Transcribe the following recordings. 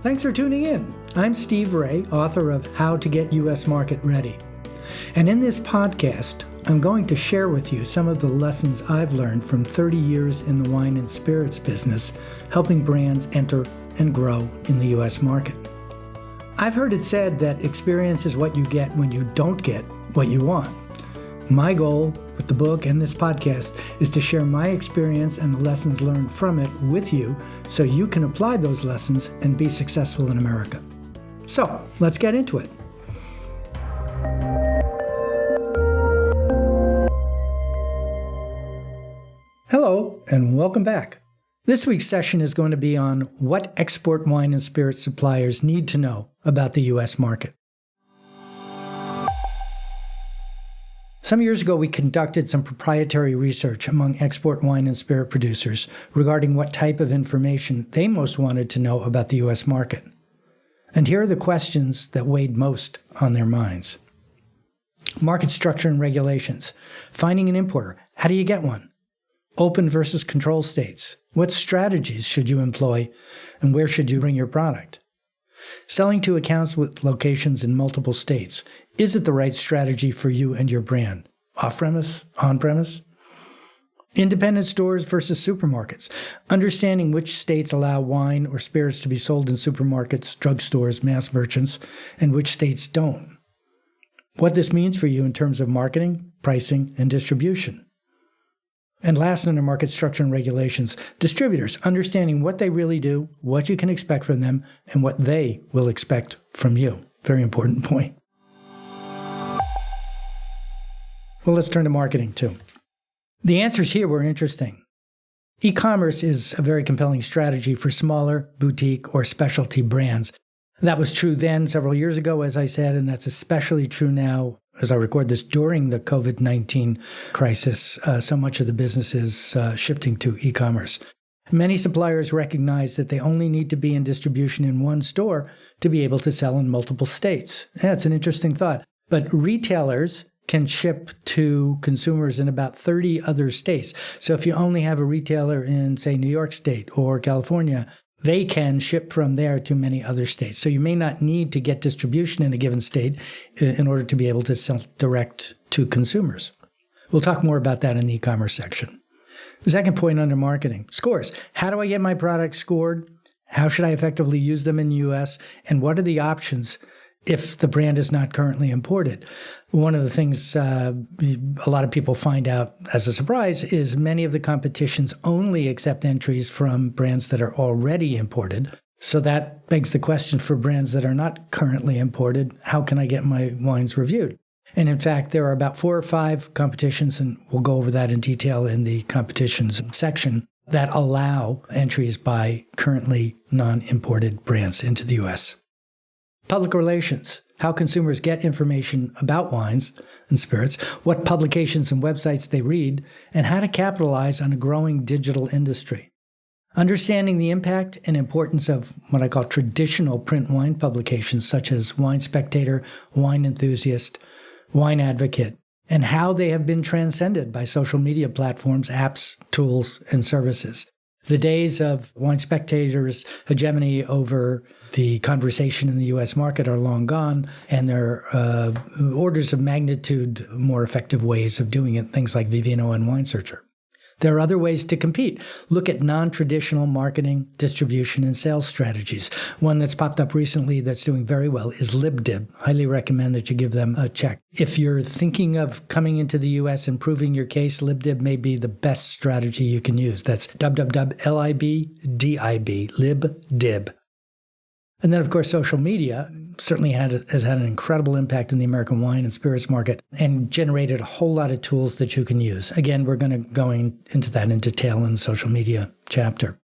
Thanks for tuning in. I'm Steve Raye, author of How to Get U.S. Market Ready. And in this podcast, I'm going to share with you some of the lessons I've learned from 30 years in the wine and spirits business, helping brands enter and grow in the U.S. market. I've heard it said that experience is what you get when you don't get what you want. My goal with the book and this podcast is to share my experience and the lessons learned from it with you so you can apply those lessons and be successful in America. So, let's get into it. Hello, and welcome back. This week's session is going to be on what export wine and spirit suppliers need to know about the U.S. market. Some years ago, we conducted some proprietary research among export wine and spirit producers regarding what type of information they most wanted to know about the U.S. market. And here are the questions that weighed most on their minds. Market structure and regulations. Finding an importer. How do you get one? Open versus control states. What strategies should you employ, and where should you bring your product? Selling to accounts with locations in multiple states. Is it the right strategy for you and your brand? Off-premise? On-premise? Independent stores versus supermarkets. Understanding which states allow wine or spirits to be sold in supermarkets, drugstores, mass merchants, and which states don't. What this means for you in terms of marketing, pricing, and distribution. And last, under market structure and regulations, distributors, understanding what they really do, what you can expect from them, and what they will expect from you. Very important point. Well, let's turn to marketing, too. The answers here were interesting. E-commerce is a very compelling strategy for smaller, boutique, or specialty brands. That was true then, several years ago, as I said, and that's especially true now, as I record this during the COVID-19 crisis. So much of the business is shifting to e-commerce. Many suppliers recognize that they only need to be in distribution in one store to be able to sell in multiple states. That's an interesting thought. But retailers can ship to consumers in about 30 other states. So if you only have a retailer in, say, New York State or California, they can ship from there to many other states. So you may not need to get distribution in a given state in order to be able to sell direct to consumers. We'll talk more about that in the e-commerce section. The second point under marketing, scores. How do I get my products scored? How should I effectively use them in the U.S.? And what are the options if the brand is not currently imported? One of the things a lot of people find out as a surprise is many of the competitions only accept entries from brands that are already imported. So that begs the question for brands that are not currently imported, how can I get my wines reviewed? And in fact, there are about 4 or 5 competitions, and we'll go over that in detail in the competitions section, that allow entries by currently non-imported brands into the U.S. Public relations, how consumers get information about wines and spirits, what publications and websites they read, and how to capitalize on a growing digital industry. Understanding the impact and importance of what I call traditional print wine publications such as Wine Spectator, Wine Enthusiast, Wine Advocate, and how they have been transcended by social media platforms, apps, tools, and services. The days of Wine Spectator's hegemony over the conversation in the U.S. market are long gone, and there are orders of magnitude more effective ways of doing it, things like Vivino and Wine Searcher. There are other ways to compete. Look at non-traditional marketing, distribution, and sales strategies. One that's popped up recently that's doing very well is LibDib. Highly recommend that you give them a check. If you're thinking of coming into the U.S. and proving your case, LibDib may be the best strategy you can use. That's www.libdib, LibDib. And then, of course, social media certainly has had an incredible impact in the American wine and spirits market and generated a whole lot of tools that you can use. Again, we're going to go into that in detail in the social media chapter.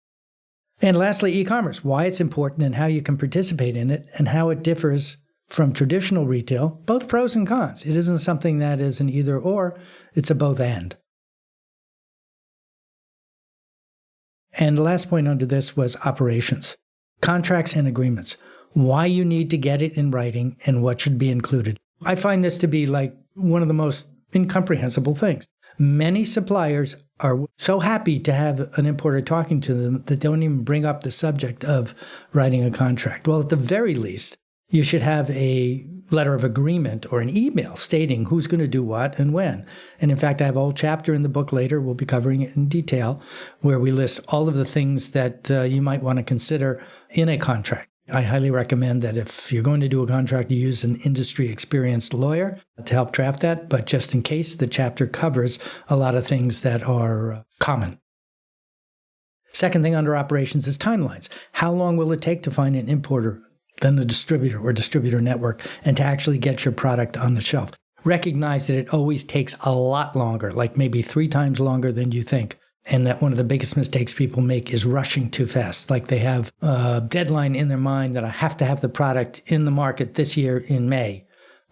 And lastly, e-commerce, why it's important and how you can participate in it and how it differs from traditional retail, both pros and cons. It isn't something that is an either or, it's a both and. And the last point under this was operations. Contracts and agreements, why you need to get it in writing and what should be included. I find this to be like one of the most incomprehensible things. Many suppliers are so happy to have an importer talking to them that they don't even bring up the subject of writing a contract. Well, at the very least, you should have a letter of agreement or an email stating who's going to do what and when. And in fact, I have a whole chapter in the book later, we'll be covering it in detail, where we list all of the things that you might want to consider in a contract. I highly recommend that if you're going to do a contract, you use an industry experienced lawyer to help draft that. But just in case, the chapter covers a lot of things that are common. Second thing under operations is timelines. How long will it take to find an importer, then a distributor or distributor network, and to actually get your product on the shelf? Recognize that it always takes a lot longer, like maybe 3 times longer than you think. And that one of the biggest mistakes people make is rushing too fast. Like they have a deadline in their mind that I have to have the product in the market this year in May.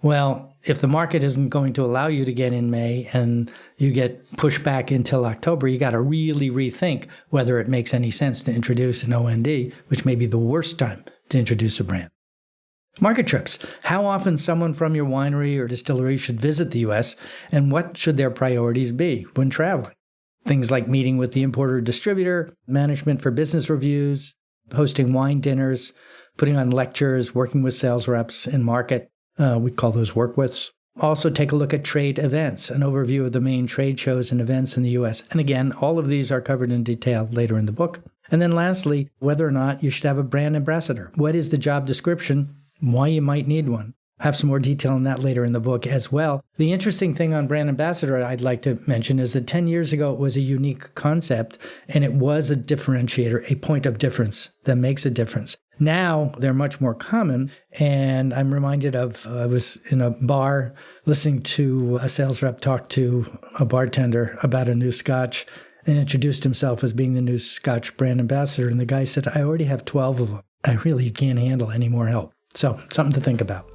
Well, if the market isn't going to allow you to get in May and you get pushed back until October, you got to really rethink whether it makes any sense to introduce an OND, which may be the worst time to introduce a brand. Market trips. How often someone from your winery or distillery should visit the U.S. and what should their priorities be when traveling? Things like meeting with the importer or distributor, management for business reviews, hosting wine dinners, putting on lectures, working with sales reps in market. We call those work-withs. Also take a look at trade events, an overview of the main trade shows and events in the U.S. And again, all of these are covered in detail later in the book. And then lastly, whether or not you should have a brand ambassador. What is the job description? Why you might need one. Have some more detail on that later in the book as well. The interesting thing on brand ambassador I'd like to mention is that 10 years ago, it was a unique concept, and it was a differentiator, a point of difference that makes a difference. Now, they're much more common, and I'm reminded of, I was in a bar listening to a sales rep talk to a bartender about a new scotch and introduced himself as being the new Scotch brand ambassador, and the guy said, I already have 12 of them. I really can't handle any more help. So, something to think about.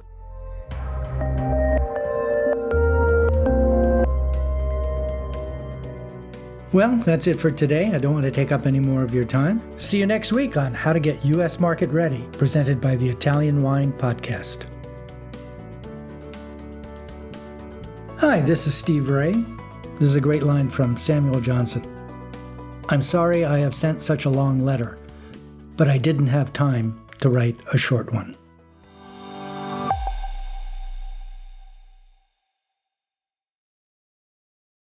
Well, that's it for today. I don't want to take up any more of your time. See you next week on How to Get U.S. Market Ready, presented by the Italian Wine Podcast. Hi, this is Steve Raye. This is a great line from Samuel Johnson. I'm sorry I have sent such a long letter, but I didn't have time to write a short one.